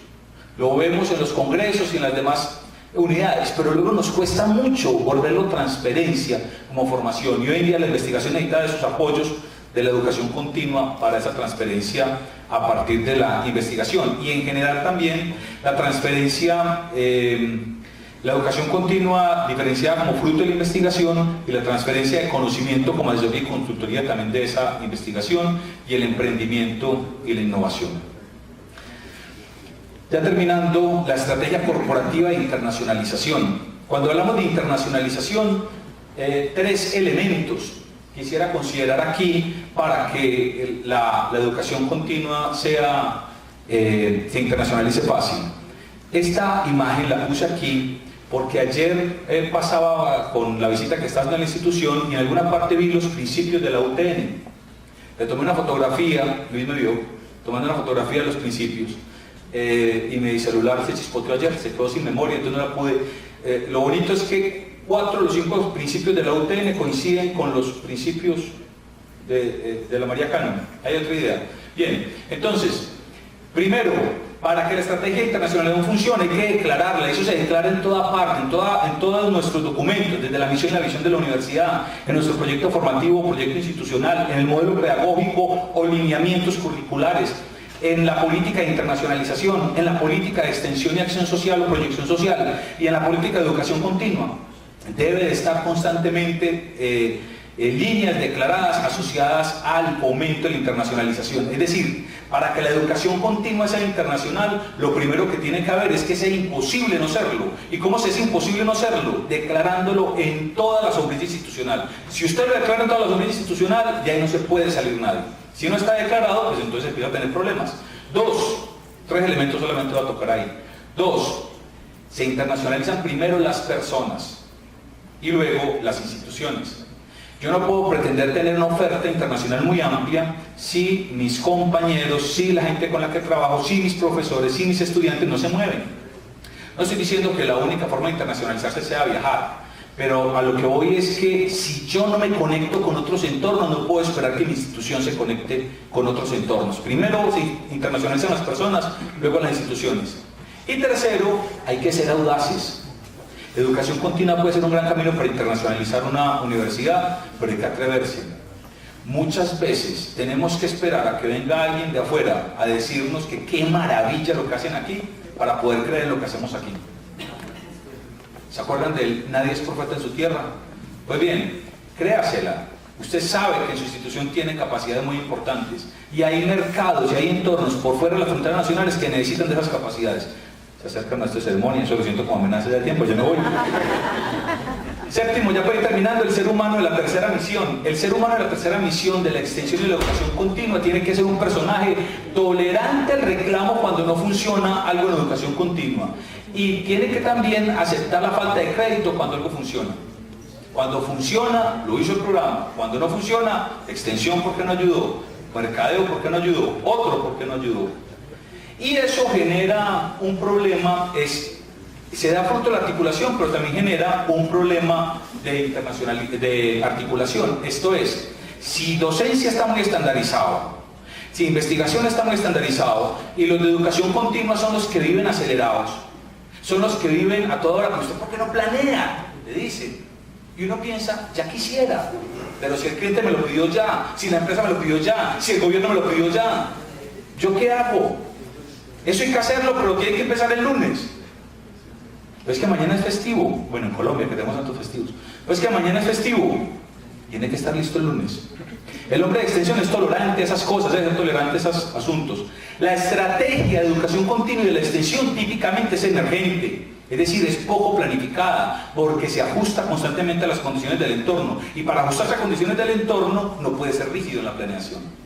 [SPEAKER 2] Lo vemos en los congresos y en las demás unidades, pero luego nos cuesta mucho volverlo transferencia como formación, y hoy en día la investigación necesita de sus apoyos de la educación continua para esa transferencia a partir de la investigación, y en general también la transferencia, la educación continua diferenciada como fruto de la investigación y la transferencia de conocimiento como asesoría y consultoría también de esa investigación, y el emprendimiento y la innovación. Ya terminando, la estrategia corporativa de internacionalización. Cuando hablamos de internacionalización, 3 elementos quisiera considerar aquí para que la educación continua se internacionalice fácil. Esta imagen la puse aquí porque ayer pasaba con la visita que estaba en la institución y en alguna parte vi los principios de la UTN. Le tomé una fotografía, Luis me vio, tomando una fotografía de los principios, y mi celular se chispoteó ayer, se quedó sin memoria, entonces no la pude. Lo bonito es que 4 de los 5 principios de la UTN coinciden con los principios de la María Cano. Hay otra idea. Bien, entonces, primero, para que la estrategia internacional funcione hay que declararla. Eso se declara en toda parte, en todos nuestros documentos, desde la misión y la visión de la universidad, en nuestro proyecto formativo, proyecto institucional, en el modelo pedagógico o lineamientos curriculares, en la política de internacionalización, en la política de extensión y acción social o proyección social, y en la política de educación continua. Debe de estar constantemente líneas declaradas asociadas al fomento de la internacionalización. Es decir, para que la educación continua sea internacional, lo primero que tiene que haber es que sea imposible no serlo. ¿Y cómo se es imposible no serlo? Declarándolo en toda la sombrilla institucional. Si usted lo declara en toda la sombrilla institucional, ya ahí no se puede salir nadie. Si no está declarado, pues entonces empieza a tener problemas. 3 elementos solamente va a tocar ahí. 2, se internacionalizan primero las personas y luego las instituciones. Yo no puedo pretender tener una oferta internacional muy amplia si mis compañeros, si la gente con la que trabajo, si mis profesores, si mis estudiantes no se mueven. No estoy diciendo que la única forma de internacionalizarse sea viajar, pero a lo que voy es que si yo no me conecto con otros entornos, no puedo esperar que mi institución se conecte con otros entornos. Primero se internacionalizan las personas, luego las instituciones. Y tercero, hay que ser audaces. Educación continua puede ser un gran camino para internacionalizar una universidad, pero hay que atreverse. Muchas veces tenemos que esperar a que venga alguien de afuera a decirnos que qué maravilla lo que hacen aquí para poder creer en lo que hacemos aquí. ¿Se acuerdan del nadie es profeta en su tierra? Pues bien, créasela. Usted sabe que en su institución tiene capacidades muy importantes y hay mercados y hay entornos por fuera de las fronteras nacionales que necesitan de esas capacidades. Se acercan a esta ceremonia, eso lo siento como amenaza de tiempo, yo me voy. Séptimo, ya para ir terminando, el ser humano de la tercera misión. El ser humano de la tercera misión de la extensión y la educación continua tiene que ser un personaje tolerante al reclamo cuando no funciona algo en educación continua. Y tiene que también aceptar la falta de crédito cuando algo funciona. Cuando funciona, lo hizo el programa. Cuando no funciona, extensión porque no ayudó, mercadeo porque no ayudó, otro porque no ayudó. Y eso genera un problema, se da fruto de la articulación, pero también genera un problema de articulación. Esto es, si docencia está muy estandarizado, si investigación está muy estandarizado, y los de educación continua son los que viven acelerados, son los que viven a toda hora. ¿Usted por qué no planea? Le dicen. Y uno piensa, ya quisiera, pero si el cliente me lo pidió ya, si la empresa me lo pidió ya, si el gobierno me lo pidió ya, ¿yo qué hago? Eso hay que hacerlo, pero tiene que empezar el lunes. Es que mañana es festivo. Bueno, en Colombia que tenemos tantos festivos. Es que mañana es festivo. Tiene que estar listo el lunes. El hombre de extensión es tolerante a esas cosas, es tolerante a esos asuntos. La estrategia de educación continua y de la extensión típicamente es emergente. Es decir, es poco planificada, porque se ajusta constantemente a las condiciones del entorno. Y para ajustarse a condiciones del entorno no puede ser rígido en la planeación.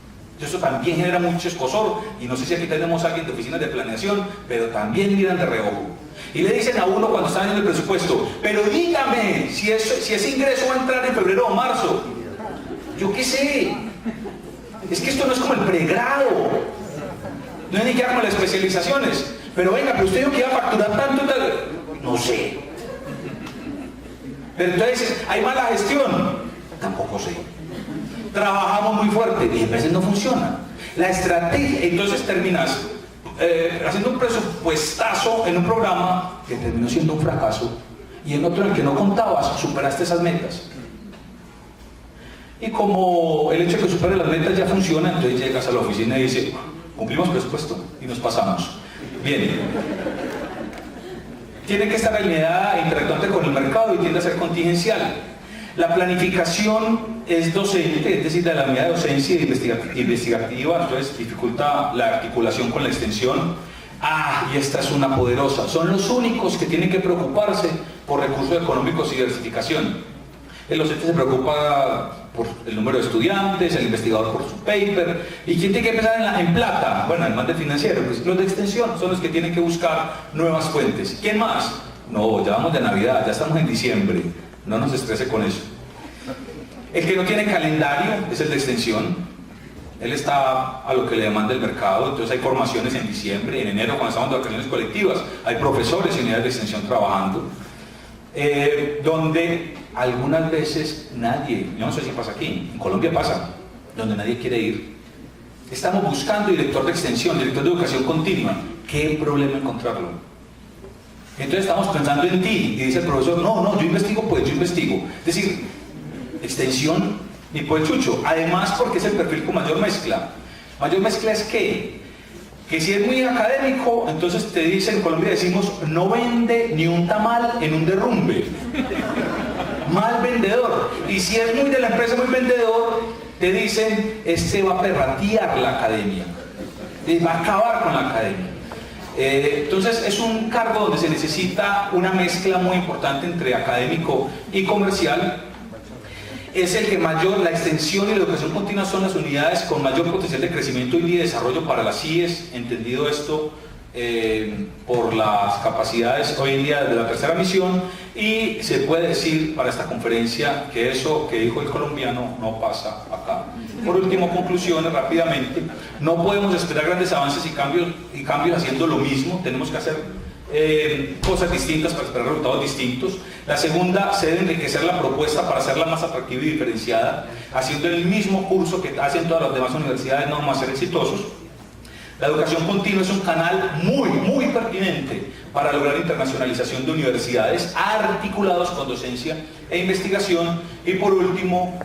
[SPEAKER 2] Eso también genera mucho escosor, y no sé si aquí tenemos a alguien de oficinas de planeación, pero también miran de reojo. Y le dicen a uno cuando están en el presupuesto, pero dígame si ese ingreso va a entrar en febrero o marzo. Yo qué sé. Es que esto no es como el pregrado, no es ni siquiera como las especializaciones. Pero venga, pero usted dijo que iba a facturar tanto y tal. No sé. Pero entonces, ¿hay mala gestión? Tampoco sé. Trabajamos muy fuerte y a veces no funciona. La estrategia, entonces terminas haciendo un presupuestazo en un programa que terminó siendo un fracaso, y en otro en el que no contabas, superaste esas metas. Y como el hecho de que supere las metas ya funciona, entonces llegas a la oficina y dices, cumplimos presupuesto y nos pasamos. Bien. Tiene que estar alineada e interactuante con el mercado y tiende a ser contingencial. La planificación es docente, es decir, de la unidad de docencia investigativa, entonces dificulta la articulación con la extensión. Y esta es una poderosa. Son los únicos que tienen que preocuparse por recursos económicos y diversificación. El docente se preocupa por el número de estudiantes, el investigador por su paper. ¿Y quién tiene que pensar en plata? Bueno, además del financiero, pues los de extensión son los que tienen que buscar nuevas fuentes. ¿Quién más? No, ya vamos de Navidad, ya estamos en diciembre. No nos estrese con eso. El que no tiene calendario es el de extensión. Él está a lo que le demanda el mercado, entonces hay formaciones en diciembre, en enero cuando estamos de vacaciones colectivas, hay profesores y unidades de extensión trabajando, donde algunas veces nadie, yo no sé si pasa aquí, en Colombia pasa, donde nadie quiere ir. Estamos buscando director de extensión, director de educación continua. ¿Qué problema encontrarlo? Entonces estamos pensando en ti, y dice el profesor, no, yo investigo, pues yo investigo. Es decir, extensión y pues chucho. Además, porque es el perfil con mayor mezcla. Mayor mezcla es que si es muy académico, entonces te dicen, en Colombia decimos, no vende ni un tamal en un derrumbe. Mal vendedor. Y si es muy de la empresa, muy vendedor, te dicen, este va a perratear la academia, va a acabar con la academia. Entonces es un cargo donde se necesita una mezcla muy importante entre académico y comercial. Es el que mayor, la extensión y la educación continua son las unidades con mayor potencial de crecimiento y de desarrollo para las CIES, entendido esto por las capacidades hoy en día de la tercera misión, y se puede decir para esta conferencia que eso que dijo el colombiano no pasa acá. Por último, conclusiones rápidamente. No podemos esperar grandes avances y cambios haciendo lo mismo. Tenemos que hacer cosas distintas para esperar resultados distintos. La segunda, se debe enriquecer la propuesta para hacerla más atractiva y diferenciada. Haciendo el mismo curso que hacen todas las demás universidades no vamos a ser exitosos. La educación continua es un canal muy pertinente para lograr internacionalización de universidades articulados con docencia e investigación. Y por último,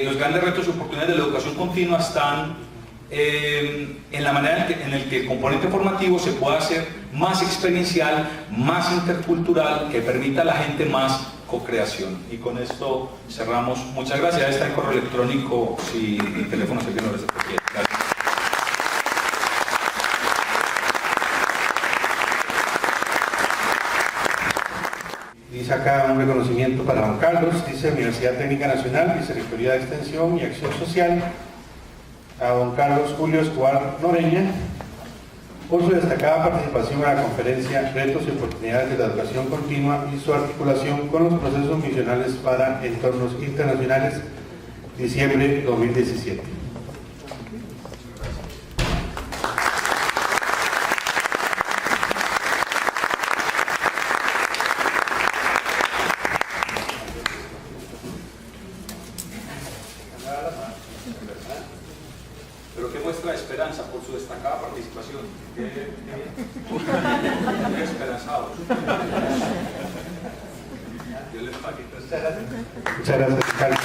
[SPEAKER 2] los grandes retos y oportunidades de la educación continua están en la manera en la que el componente formativo se pueda hacer más experiencial, más intercultural, que permita a la gente más co-creación. Y con esto cerramos. Muchas gracias. Ahí está el correo electrónico si el teléfono se viene. Gracias.
[SPEAKER 1] Dice acá un reconocimiento para Don Carlos, dice Universidad Técnica Nacional, Vicerrectoría de Extensión y Acción Social, a Don Carlos Julio Escobar Noreña, por su destacada participación en la conferencia Retos y Oportunidades de la Educación Continua y su articulación con los procesos misionales para entornos internacionales, diciembre 2017.
[SPEAKER 2] Pero que muestra esperanza por su destacada participación. Qué esperanzados. Dios les pague.
[SPEAKER 1] Muchas gracias, Carlos.